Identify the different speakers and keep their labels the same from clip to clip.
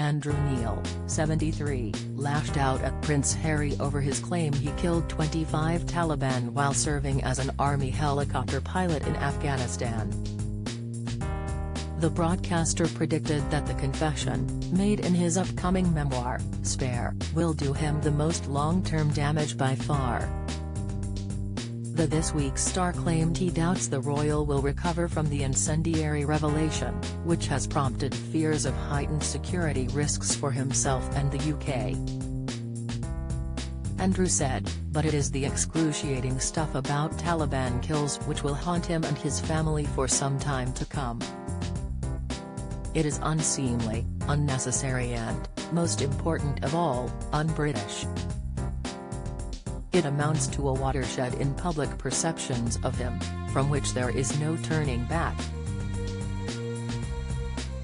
Speaker 1: Andrew Neil, 73, lashed out at Prince Harry over his claim he killed 25 Taliban while serving as an army helicopter pilot in Afghanistan. The broadcaster predicted that the confession, made in his upcoming memoir, Spare, will do him the most long-term damage by far. The This Week star claimed he doubts the royal will recover from the incendiary revelation, which has prompted fears of heightened security risks for himself and the UK. Andrew said, but it is the excruciating stuff about Taliban kills which will haunt him and his family for some time to come. It is unseemly, unnecessary and, most important of all, un-British. It amounts to a watershed in public perceptions of him, from which there is no turning back.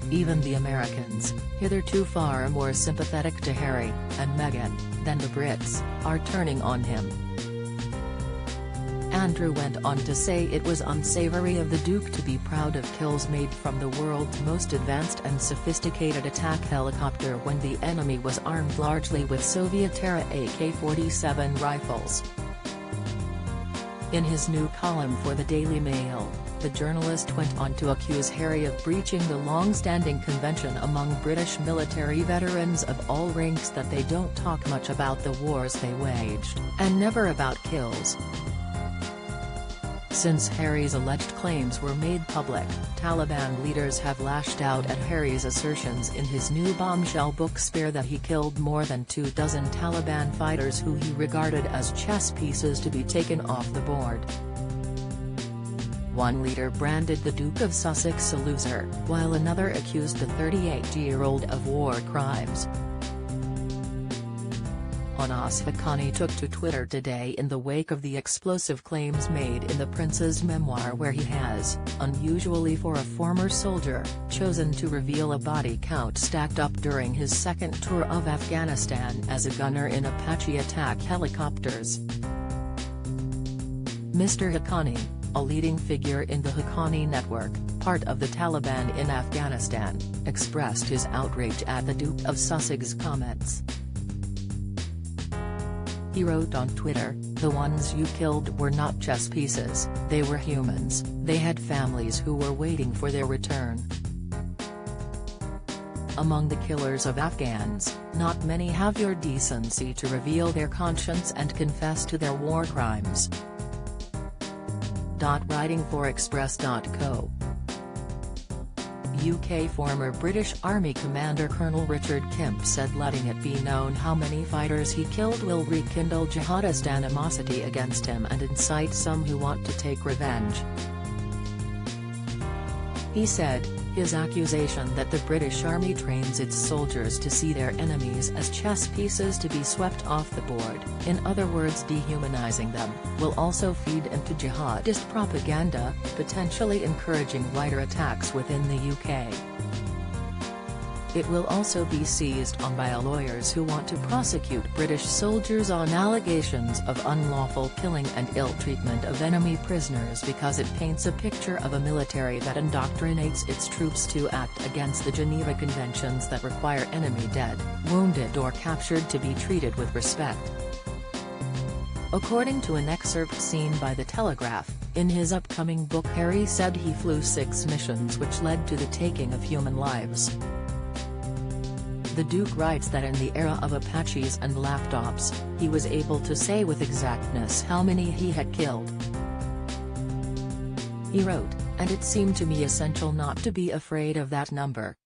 Speaker 1: Even the Americans, hitherto far more sympathetic to Harry and Meghan than the Brits, are turning on him. Andrew went on to say it was unsavory of the Duke to be proud of kills made from the world's most advanced and sophisticated attack helicopter when the enemy was armed largely with Soviet-era AK-47 rifles. In his new column for the Daily Mail, the journalist went on to accuse Harry of breaching the long-standing convention among British military veterans of all ranks that they don't talk much about the wars they waged, and never about kills. Since Harry's alleged claims were made public, Taliban leaders have lashed out at Harry's assertions in his new bombshell book Spare that he killed more than 24 Taliban fighters who he regarded as chess pieces to be taken off the board. One leader branded the Duke of Sussex a loser, while another accused the 38-year-old of war crimes. Anas Haqqani took to Twitter today in the wake of the explosive claims made in the prince's memoir where he has, unusually for a former soldier, chosen to reveal a body count stacked up during his second tour of Afghanistan as a gunner in Apache attack helicopters. Mr. Haqqani, a leading figure in the Haqqani network, part of the Taliban in Afghanistan, expressed his outrage at the Duke of Sussex's comments. He wrote on Twitter, "The ones you killed were not chess pieces, they were humans, they had families who were waiting for their return. Among the killers of Afghans, not many have your decency to reveal their conscience and confess to their war crimes." Writing for Express.co. UK former British Army Commander Colonel Richard Kemp said letting it be known how many fighters he killed will rekindle jihadist animosity against him and incite some who want to take revenge. He said, his accusation that the British Army trains its soldiers to see their enemies as chess pieces to be swept off the board, in other words dehumanizing them, will also feed into jihadist propaganda, potentially encouraging wider attacks within the UK. It will also be seized on by lawyers who want to prosecute British soldiers on allegations of unlawful killing and ill treatment of enemy prisoners because it paints a picture of a military that indoctrinates its troops to act against the Geneva Conventions that require enemy dead, wounded or captured to be treated with respect. According to an excerpt seen by The Telegraph, in his upcoming book Harry said he flew 6 missions which led to the taking of human lives. The Duke writes that in the era of Apaches and laptops, he was able to say with exactness how many he had killed. He wrote, "And it seemed to me essential not to be afraid of that number.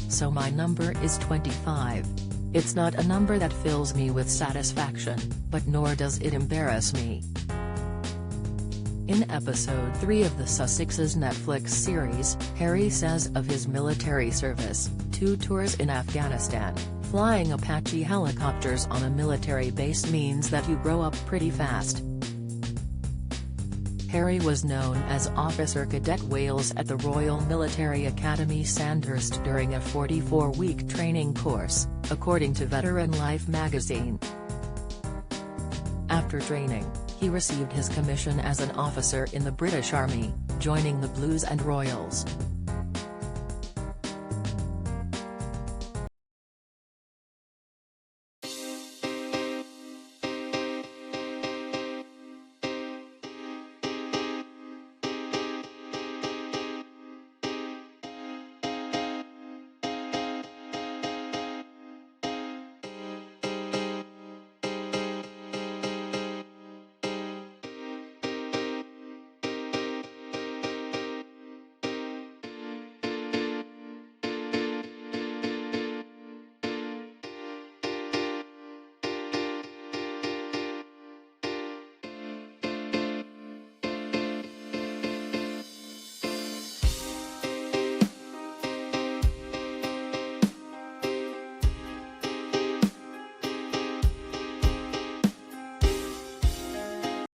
Speaker 1: So my number is 25. It's not a number that fills me with satisfaction, but nor does it embarrass me." In episode 3 of the Sussex's Netflix series, Harry says of his military service, 2 tours in Afghanistan, flying Apache helicopters on a military base means that you grow up pretty fast. Harry was known as Officer Cadet Wales at the Royal Military Academy Sandhurst during a 44-week training course, according to Veteran Life magazine. After training, he received his commission as an officer in the British Army, joining the Blues and Royals.